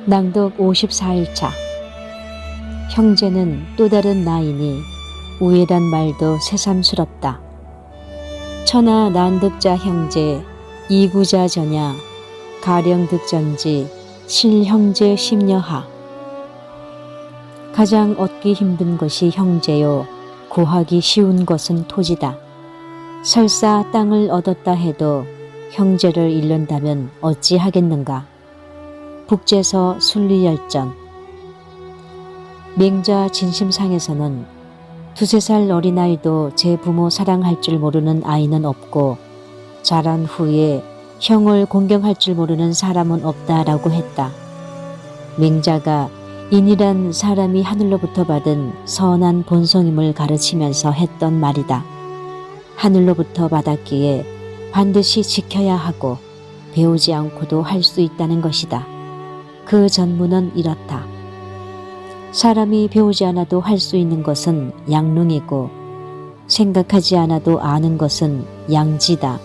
낭독 54일차. 형제는 또 다른 나이니 우애란 말도 새삼스럽다. 천하 난득자 형제 이구자 전야 가령득전지 실형제 심여하. 가장 얻기 힘든 것이 형제요 구하기 쉬운 것은 토지다. 설사 땅을 얻었다 해도 형제를 잃는다면 어찌하겠는가. 북제서 순리열전. 맹자 진심상에서는 두세 살 어린아이도 제 부모 사랑할 줄 모르는 아이는 없고 자란 후에 형을 공경할 줄 모르는 사람은 없다라고 했다. 맹자가 인이란 사람이 하늘로부터 받은 선한 본성임을 가르치면서 했던 말이다. 하늘로부터 받았기에 반드시 지켜야 하고 배우지 않고도 할 수 있다는 것이다. 그 전문은 이렇다. 사람이 배우지 않아도 할 수 있는 것은 양릉이고 생각하지 않아도 아는 것은 양지다.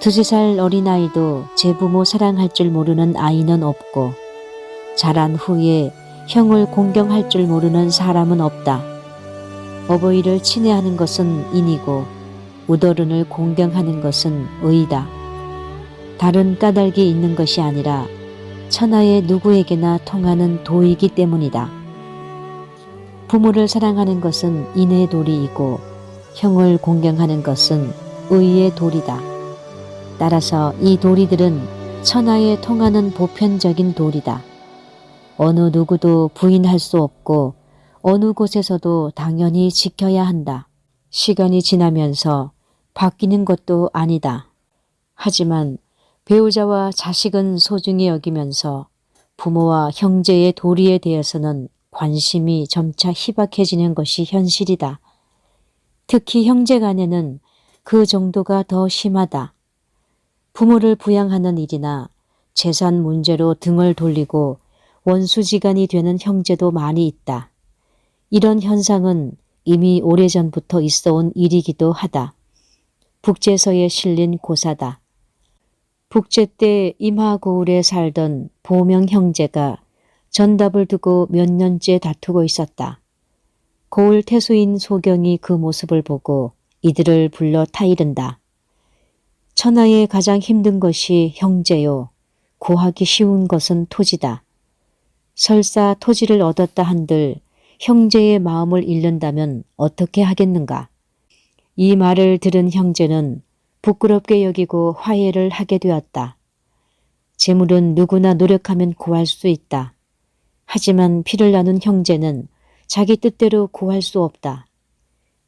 두세 살 어린아이도 제 부모 사랑할 줄 모르는 아이는 없고 자란 후에 형을 공경할 줄 모르는 사람은 없다. 어버이를 친애하는 것은 인이고 우더른을 공경하는 것은 의다. 다른 까닭이 있는 것이 아니라 천하의 누구에게나 통하는 도이기 때문이다. 부모를 사랑하는 것은 인의 도리이고 형을 공경하는 것은 의의 도리다. 따라서 이 도리들은 천하에 통하는 보편적인 도리다. 어느 누구도 부인할 수 없고 어느 곳에서도 당연히 지켜야 한다. 시간이 지나면서 바뀌는 것도 아니다. 하지만 배우자와 자식은 소중히 여기면서 부모와 형제의 도리에 대해서는 관심이 점차 희박해지는 것이 현실이다. 특히 형제 간에는 그 정도가 더 심하다. 부모를 부양하는 일이나 재산 문제로 등을 돌리고 원수지간이 되는 형제도 많이 있다. 이런 현상은 이미 오래전부터 있어온 일이기도 하다. 북제서에 실린 고사다. 북제 때 임하고을에 살던 보명 형제가 전답을 두고 몇 년째 다투고 있었다. 고을 태수인 소경이 그 모습을 보고 이들을 불러 타이른다. 천하에 가장 힘든 것이 형제요. 구하기 쉬운 것은 토지다. 설사 토지를 얻었다 한들 형제의 마음을 잃는다면 어떻게 하겠는가. 이 말을 들은 형제는 부끄럽게 여기고 화해를 하게 되었다. 재물은 누구나 노력하면 구할 수 있다. 하지만 피를 나눈 형제는 자기 뜻대로 구할 수 없다.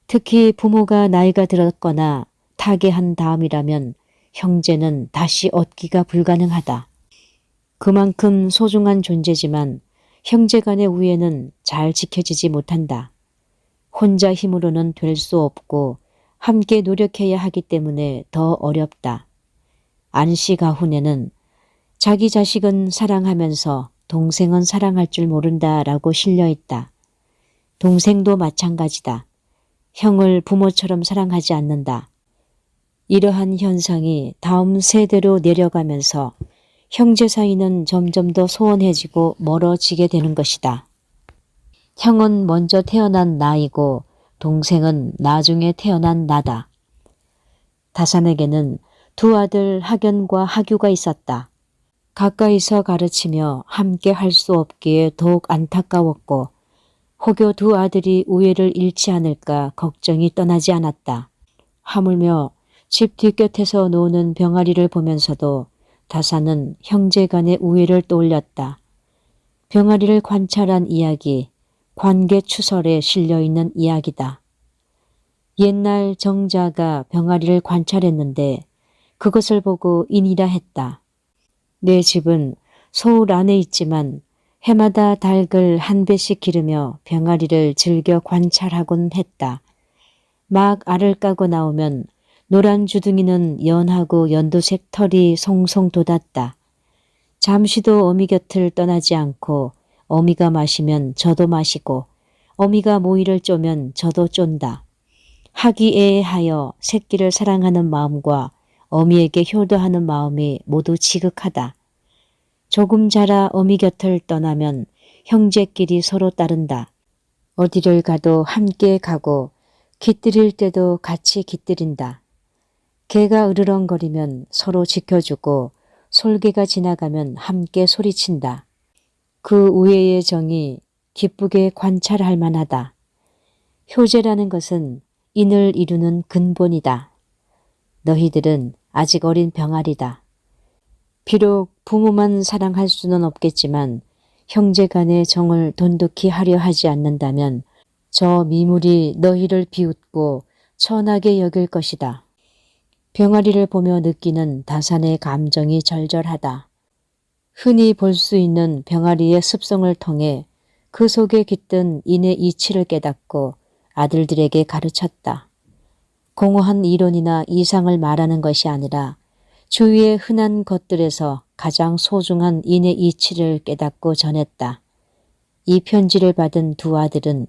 특히 부모가 나이가 들었거나 타계한 다음이라면 형제는 다시 얻기가 불가능하다. 그만큼 소중한 존재지만 형제 간의 우애는 잘 지켜지지 못한다. 혼자 힘으로는 될 수 없고 함께 노력해야 하기 때문에 더 어렵다. 안시가훈에는 자기 자식은 사랑하면서 동생은 사랑할 줄 모른다라고 실려있다. 동생도 마찬가지다. 형을 부모처럼 사랑하지 않는다. 이러한 현상이 다음 세대로 내려가면서 형제 사이는 점점 더 소원해지고 멀어지게 되는 것이다. 형은 먼저 태어난 나이고 동생은 나중에 태어난 나다. 다산에게는 두 아들 학연과 학유가 있었다. 가까이서 가르치며 함께 할 수 없기에 더욱 안타까웠고 혹여 두 아들이 우애를 잃지 않을까 걱정이 떠나지 않았다. 하물며 집 뒷곁에서 노는 병아리를 보면서도 다산은 형제 간의 우애를 떠올렸다. 병아리를 관찰한 이야기, 관계추설에 실려있는 이야기다. 옛날 정자가 병아리를 관찰했는데 그것을 보고 인이라 했다. 내 집은 서울 안에 있지만 해마다 닭을 한 배씩 기르며 병아리를 즐겨 관찰하곤 했다. 막 알을 까고 나오면 노란 주둥이는 연하고 연두색 털이 송송 돋았다. 잠시도 어미 곁을 떠나지 않고 어미가 마시면 저도 마시고 어미가 모이를 쪼면 저도 쫀다. 하기애애하여 새끼를 사랑하는 마음과 어미에게 효도하는 마음이 모두 지극하다. 조금 자라 어미 곁을 떠나면 형제끼리 서로 따른다. 어디를 가도 함께 가고 깃들일 때도 같이 깃들인다. 개가 으르렁거리면 서로 지켜주고 솔개가 지나가면 함께 소리친다. 그 우애의 정이 기쁘게 관찰할 만하다. 효제라는 것은 인을 이루는 근본이다. 너희들은 아직 어린 병아리다. 비록 부모만 사랑할 수는 없겠지만 형제 간의 정을 돈독히 하려 하지 않는다면 저 미물이 너희를 비웃고 천하게 여길 것이다. 병아리를 보며 느끼는 다산의 감정이 절절하다. 흔히 볼 수 있는 병아리의 습성을 통해 그 속에 깃든 인의 이치를 깨닫고 아들들에게 가르쳤다. 공허한 이론이나 이상을 말하는 것이 아니라 주위의 흔한 것들에서 가장 소중한 인의 이치를 깨닫고 전했다. 이 편지를 받은 두 아들은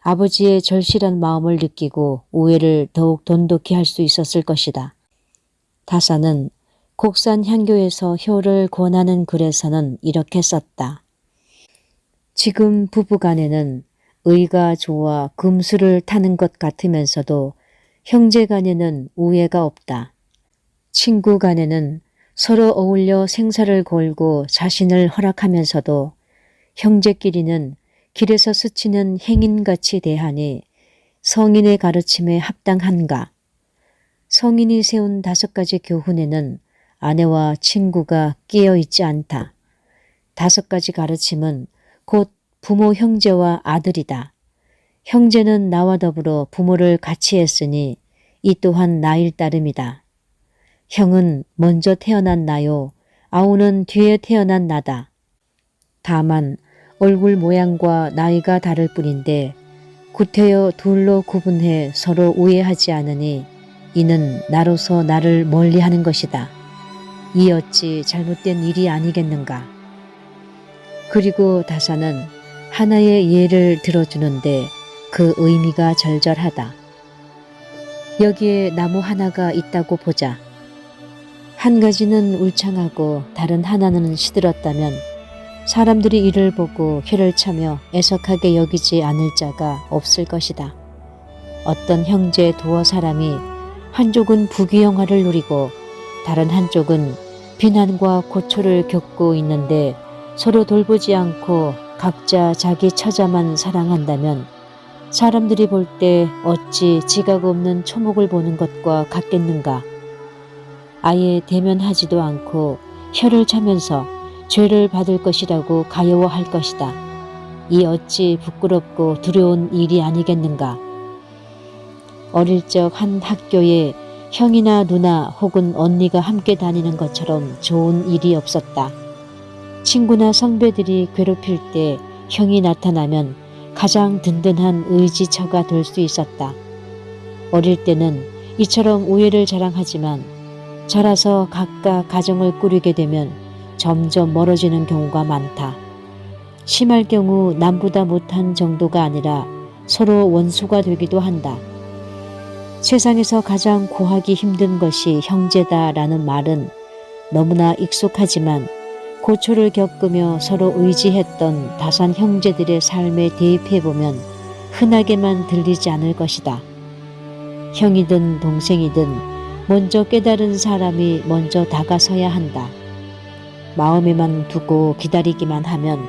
아버지의 절실한 마음을 느끼고 우애를 더욱 돈독히 할 수 있었을 것이다. 다산은 곡산 향교에서 효를 권하는 글에서는 이렇게 썼다. 지금 부부간에는 의가 좋아 금수를 타는 것 같으면서도 형제간에는 우애가 없다. 친구간에는 서로 어울려 생사를 걸고 자신을 허락하면서도 형제끼리는 길에서 스치는 행인같이 대하니 성인의 가르침에 합당한가? 성인이 세운 5가지 교훈에는 아내와 친구가 끼어 있지 않다. 5가지 가르침은 곧 부모 형제와 아들이다. 형제는 나와 더불어 부모를 같이 했으니 이 또한 나일 따름이다. 형은 먼저 태어난 나요. 아우는 뒤에 태어난 나다. 다만 얼굴 모양과 나이가 다를 뿐인데 구태여 둘로 구분해 서로 우애하지 않으니 이는 나로서 나를 멀리하는 것이다. 이 어찌 잘못된 일이 아니겠는가. 그리고 다산은 하나의 예를 들어주는데 그 의미가 절절하다. 여기에 나무 하나가 있다고 보자. 한 가지는 울창하고 다른 하나는 시들었다면 사람들이 이를 보고 혀를 차며 애석하게 여기지 않을 자가 없을 것이다. 어떤 형제 두어 사람이 한쪽은 부귀영화를 누리고 다른 한쪽은 비난과 고초를 겪고 있는데 서로 돌보지 않고 각자 자기 처자만 사랑한다면 사람들이 볼 때 어찌 지각 없는 초목을 보는 것과 같겠는가. 아예 대면하지도 않고 혀를 차면서 죄를 받을 것이라고 가여워할 것이다. 이 어찌 부끄럽고 두려운 일이 아니겠는가. 어릴 적 한 학교에 형이나 누나 혹은 언니가 함께 다니는 것처럼 좋은 일이 없었다. 친구나 선배들이 괴롭힐 때 형이 나타나면 가장 든든한 의지처가 될 수 있었다. 어릴 때는 이처럼 우애를 자랑하지만 자라서 각각 가정을 꾸리게 되면 점점 멀어지는 경우가 많다. 심할 경우 남보다 못한 정도가 아니라 서로 원수가 되기도 한다. 세상에서 가장 구하기 힘든 것이 형제다라는 말은 너무나 익숙하지만 고초를 겪으며 서로 의지했던 다산 형제들의 삶에 대입해보면 흔하게만 들리지 않을 것이다. 형이든 동생이든 먼저 깨달은 사람이 먼저 다가서야 한다. 마음에만 두고 기다리기만 하면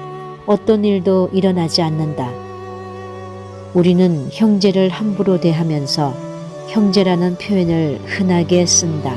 어떤 일도 일어나지 않는다. 우리는 형제를 함부로 대하면서 형제라는 표현을 흔하게 쓴다.